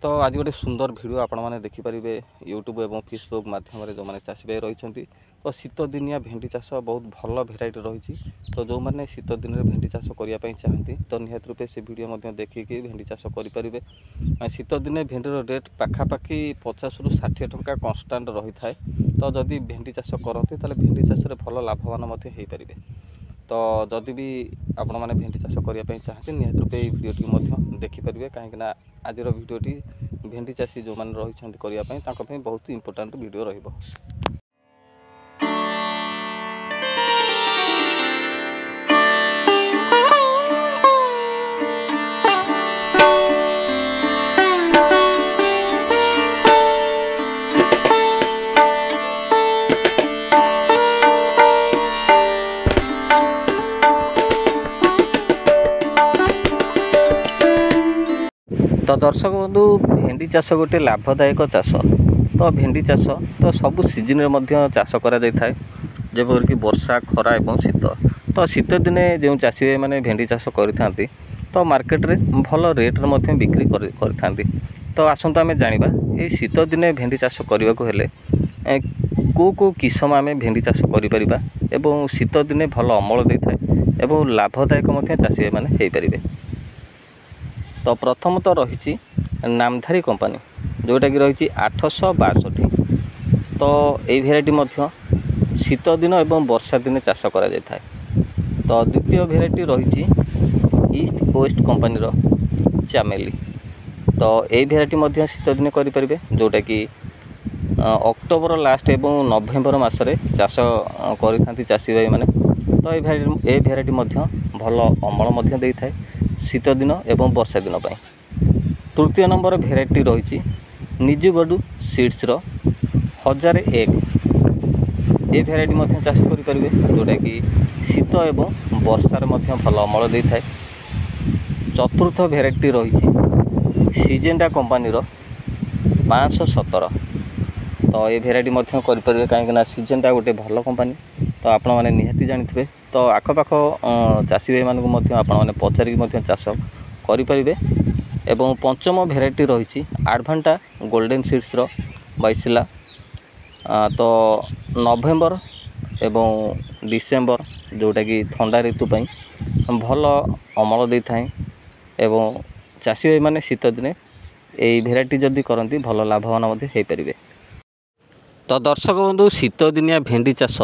तो आज गोटे सुंदर भिडियो आपण मैंने देखिपारे यूट्यूब और फेसबुक माध्यम जो मैंने चाषी भाई रही तो शीत दिनिया भेंडी चाष बहुत भल भेराइटी रही। तो जो मैंने शीत दिन में भेंडी चाष करने चाहती तो निहत रूपे से वीडियो देखिकी भेंडी चाष करेंगे। शीत दिन भेंडीर रेट पाखापाखि 50 ରୁ 60 टंका कन्स्टांट रही थाए। तो जदि भेंडी चाष करते ताले भेंडी चाष भल लाभवान हो पारे। तो जदि भी आपण मैंने भेंडी चाष करने चाहते निहत रूपे भिडियो देखिपारे कहीं आज भिडियोटी भेंडी चाषी जो मैंने रही करने बहुत इंपोर्टाट भिडियो रहिबो। तो दर्शक बंधु भेंडी चाष गोटे लाभदायक चाष। तो भेंडी चाष तो सबु सीजन में चाष करा जाए जबर कि वर्षा खरा और शीत। तो शीत दिने जो चाषी भाई मैंने भेंडी चाष करि तो मार्केट रे भल रेट रे बिक्री करि। तो आसंतु आमे जानिबा ए शीत दिने भेंडी चाष करबा को हेले को किसम आमे भेंडी चाष करि परिबा एवं शीत दिने भल अमल दे थाए एवं लाभदायक चाषी भाई मैंने हेई परिबे। तो प्रथम तो रही नामधारी कंपानी जोटा कि रही 862। तो ये भेराइटी शीत दिन एवं वर्षा दिन चाष करा जाय थाए। तो द्वितीय भेराइटी रही ईस्ट वेस्ट कंपानी चामेली। तो ये भेराइटी शीत दिन करेंगे जोटा कि अक्टोबर लास्ट एवं नवेम्बर मसरे चाष करि चाषी भाई मैंने। तो ये भेराइटी भल अमल दे थाए शीत दिन एवं वर्षा दिन पाई। तृतीय नंबर भेराइटी रही निजुगडू सीड्स 1001। ये भेराइटी चाष करेंगे जोटा कि शीत एवं वर्षार भल अमल दे थाए। चतुर्थ भेराइटी रही सीजेंडा कंपानी 517। तो ये भेराइटी करेंगे कहीं सीजेंडा गोटे भल कंपानी। तो आपण मैंने निहाती जानी। तो आखपाख चाषी भाई मानक आपने पचारिक चाष करेंगे। एवं पंचम भेराइटी रही आडभांटा गोल्डन सीड्स 22। तो नवेम्बर एवं डिसेम्बर जोटा कि ठंडा ऋतु पाई भल अमल दे थाए एवं चाषी भाई माने शीत दिने यही भेराइटी जदि करती भल लाभवान हो पारे। तो दर्शक बंधु शीत दिनिया भेंडी चाष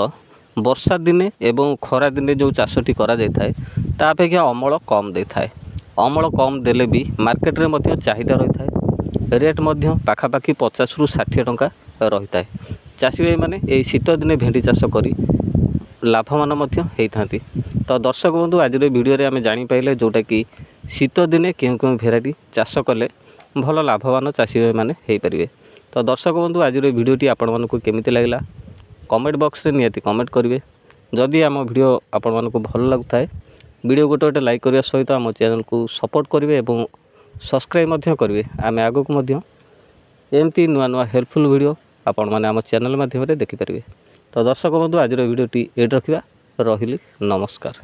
वर्षा दिने एवं खरा दिने जो चाषटी करा जाय थाए ता अपेक्षा अमल कम दे थाए। अमल कम देले भी मार्केट रे चाहिदा रही थाए। रेट पाखापाखि 50 ରୁ 60 टंका रही थाए। चाषी भाई माने ए शीत दिने भेंडी चाष करी लाभवान होती। तो दर्शक बंधु आज वीडियो आम जापारे जोटा कि शीत दिने क्यों भेराइटी चाष कले भल लाभवान चाषी भाई माने हो पारे। तो दर्शक बंधु आज वीडियोटी आपण मानक केमिति लागला कमेंट बॉक्स रे नियति कमेंट करेंगे। जदि आम वीडियो आपण मानक भल लगुए वीडियो गोटे गोटे लाइक करने सहित आम चैनल को सपोर्ट करेंगे और सब्सक्राइब करेंगे। आम आगक एमती नुआ नुआ हेल्पफुल वीडियो आपण मैंने आम चैनल माध्यम देखिपारे। तो दर्शक बंधु आज वीडियोटी ये रखा रही। नमस्कार।